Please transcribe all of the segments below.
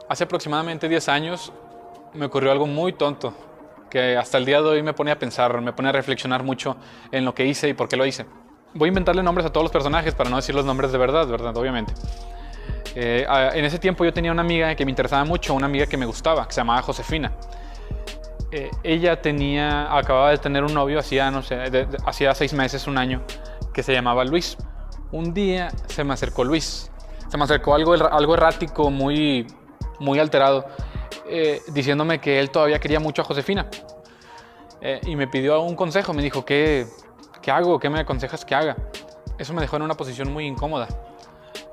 Hace aproximadamente 10 años me ocurrió algo muy tonto, que hasta el día de hoy me pone a pensar, me pone a reflexionar mucho en lo que hice y por qué lo hice. Voy a inventarle nombres a todos los personajes para no decir los nombres de verdad, obviamente. En ese tiempo yo tenía una amiga que me interesaba mucho, una amiga que me gustaba, que se llamaba Josefina. Ella acababa de tener un novio hacía, no sé, hacía 6 meses, un año, que se llamaba Luis. Un día se me acercó Luis. Se me acercó algo errático, muy alterado, diciéndome que él todavía quería mucho a Josefina. Y me pidió un consejo, me dijo, ¿qué hago? ¿Qué me aconsejas que haga? Eso me dejó en una posición muy incómoda,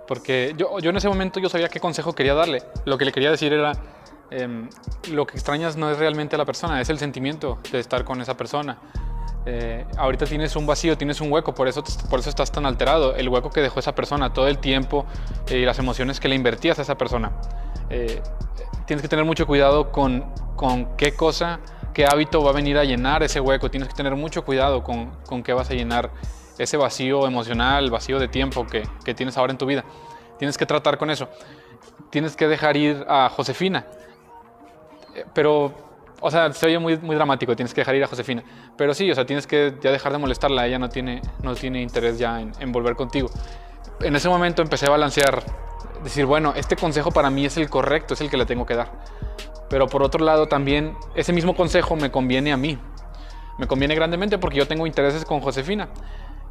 porque yo en ese momento yo sabía qué consejo quería darle. Lo que le quería decir era, lo que extrañas no es realmente a la persona, es el sentimiento de estar con esa persona. Ahorita tienes un vacío, tienes un hueco, por eso estás tan alterado. El hueco que dejó esa persona, todo el tiempo y las emociones que le invertías a esa persona. Tienes que tener mucho cuidado con qué hábito va a venir a llenar ese hueco. Tienes que tener mucho cuidado con qué vas a llenar ese vacío emocional, vacío de tiempo que tienes ahora en tu vida. Tienes que tratar con eso. Tienes que dejar ir a Josefina. Pero, o sea, se oye muy dramático, tienes que dejar ir a Josefina. Pero sí, o sea, tienes que ya dejar de molestarla. Ella no tiene interés ya en volver contigo. En ese momento empecé a balancear, decir, bueno, este consejo para mí es el correcto, es el que le tengo que dar. Pero por otro lado también, ese mismo consejo me conviene a mí. Me conviene grandemente porque yo tengo intereses con Josefina.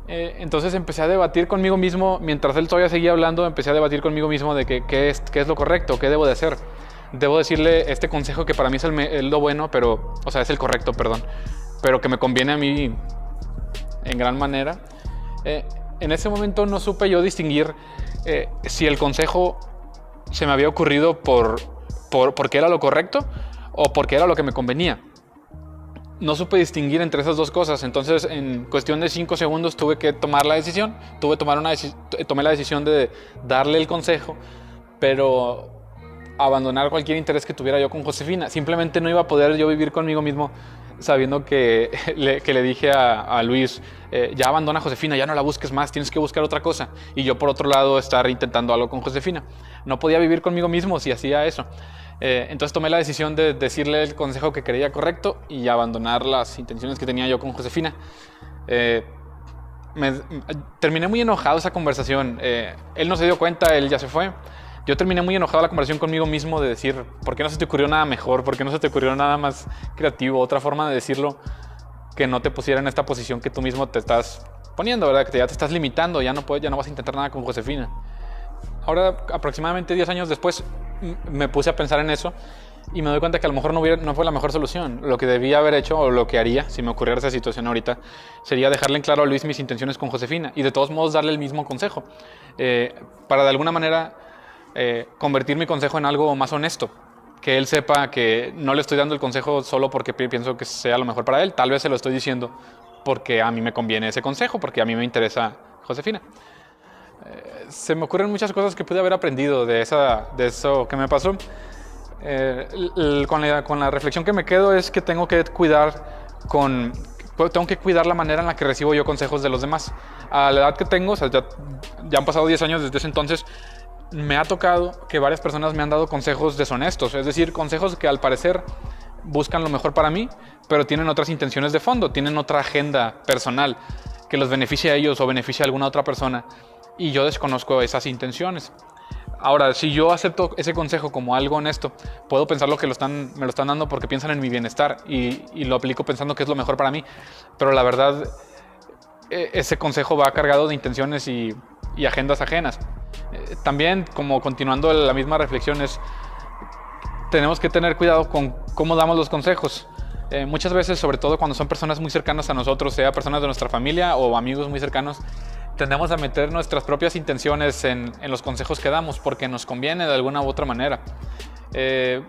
Entonces empecé a debatir conmigo mismo, mientras él todavía seguía hablando, empecé a debatir conmigo mismo de qué es lo correcto, qué debo de hacer. Debo decirle este consejo que para mí es lo bueno, pero, o sea, es el correcto, perdón, pero que me conviene a mí en gran manera. En ese momento no supe yo distinguir si el consejo se me había ocurrido porque era lo correcto o porque era lo que me convenía. No supe distinguir entre esas dos cosas, entonces en cuestión de 5 segundos tuve que tomar la decisión. Tomé la decisión de darle el consejo, pero abandonar cualquier interés que tuviera yo con Josefina. Simplemente no iba a poder yo vivir conmigo mismo sabiendo que le dije a Luis, ya abandona a Josefina, ya no la busques más, tienes que buscar otra cosa. Y yo por otro lado estar intentando algo con Josefina. No podía vivir conmigo mismo si hacía eso. Entonces tomé la decisión de decirle el consejo que creía correcto y abandonar las intenciones que tenía yo con Josefina. Terminé muy enojado esa conversación. Él no se dio cuenta, él ya se fue. Yo terminé muy enojado la conversación conmigo mismo de decir, ¿por qué no se te ocurrió nada mejor? ¿Por qué no se te ocurrió nada más creativo? Otra forma de decirlo que no te pusiera en esta posición que tú mismo te estás poniendo, ¿verdad? Que ya te estás limitando, ya no vas a intentar nada con Josefina. Ahora, aproximadamente 10 años después, me puse a pensar en eso y me doy cuenta que a lo mejor no fue la mejor solución. Lo que debía haber hecho, o lo que haría si me ocurriera esa situación ahorita, sería dejarle en claro a Luis mis intenciones con Josefina y de todos modos darle el mismo consejo, para de alguna manera convertir mi consejo en algo más honesto. Que él sepa que no le estoy dando el consejo solo porque pienso que sea lo mejor para él. Tal vez se lo estoy diciendo porque a mí me conviene ese consejo, porque a mí me interesa Josefina. Se me ocurren muchas cosas que pude haber aprendido de eso que me pasó. Con la reflexión que me quedo es que tengo que cuidar la manera en la que recibo yo consejos de los demás. A la edad que tengo, o sea, ya han pasado 10 años desde ese entonces, me ha tocado que varias personas me han dado consejos deshonestos, es decir, consejos que al parecer buscan lo mejor para mí, pero tienen otras intenciones de fondo, tienen otra agenda personal que los beneficia a ellos o beneficia a alguna otra persona, y yo desconozco esas intenciones. Ahora, si yo acepto ese consejo como algo honesto, puedo pensar que me lo están dando porque piensan en mi bienestar y lo aplico pensando que es lo mejor para mí, pero la verdad, ese consejo va cargado de intenciones y agendas ajenas. También, como continuando la misma reflexión, tenemos que tener cuidado con cómo damos los consejos. Muchas veces, sobre todo cuando son personas muy cercanas a nosotros, sea personas de nuestra familia o amigos muy cercanos, tendemos a meter nuestras propias intenciones en los consejos que damos porque nos conviene de alguna u otra manera.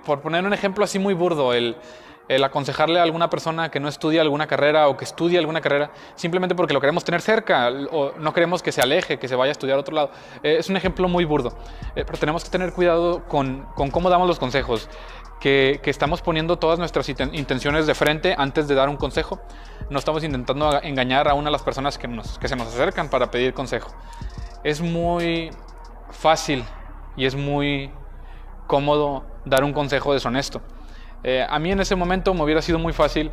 Por poner un ejemplo así muy burdo, el aconsejarle a alguna persona que no estudia alguna carrera o que estudie alguna carrera simplemente porque lo queremos tener cerca o no queremos que se aleje, que se vaya a estudiar a otro lado. Es un ejemplo muy burdo, pero tenemos que tener cuidado con cómo damos los consejos, que estamos poniendo todas nuestras intenciones de frente antes de dar un consejo. No estamos intentando engañar a una de las personas que se nos acercan para pedir consejo. Es muy fácil y es muy cómodo dar un consejo deshonesto. A mí en ese momento me hubiera sido muy fácil,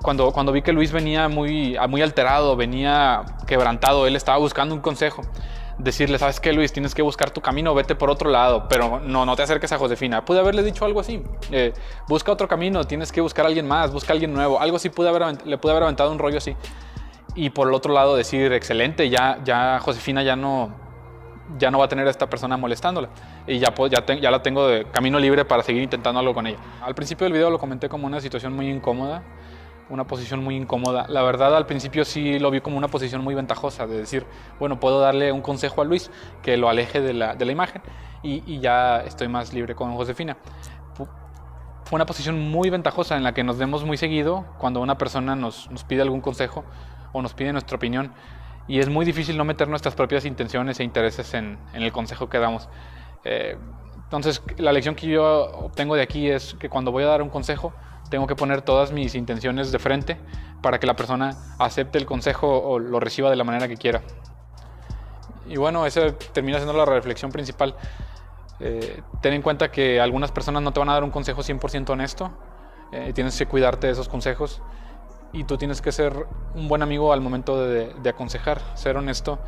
cuando vi que Luis venía muy alterado, venía quebrantado, él estaba buscando un consejo, decirle, ¿sabes qué, Luis? Tienes que buscar tu camino, vete por otro lado, pero no te acerques a Josefina. Pude haberle dicho algo así, busca otro camino, tienes que buscar a alguien más, busca a alguien nuevo, algo así. Le pude haber aventado un rollo así. Y por el otro lado decir, excelente, ya Josefina ya no va a tener a esta persona molestándola, y ya la tengo de camino libre para seguir intentando algo con ella. Al principio del video lo comenté como una situación muy incómoda, una posición muy incómoda. La verdad, al principio sí lo vi como una posición muy ventajosa, de decir, bueno, puedo darle un consejo a Luis que lo aleje de la imagen, y ya estoy más libre con Josefina. Fue una posición muy ventajosa en la que nos vemos muy seguido cuando una persona nos pide algún consejo o nos pide nuestra opinión, y es muy difícil no meter nuestras propias intenciones e intereses en el consejo que damos. Entonces, la lección que yo obtengo de aquí es que cuando voy a dar un consejo, tengo que poner todas mis intenciones de frente para que la persona acepte el consejo o lo reciba de la manera que quiera. Y bueno, esa termina siendo la reflexión principal. Ten en cuenta que algunas personas no te van a dar un consejo 100% honesto. Tienes que cuidarte de esos consejos, y tú tienes que ser un buen amigo al momento de aconsejar, ser honesto,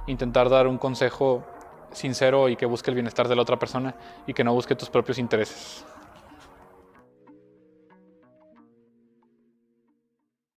intentar dar un consejo sincero y que busque el bienestar de la otra persona y que no busque tus propios intereses.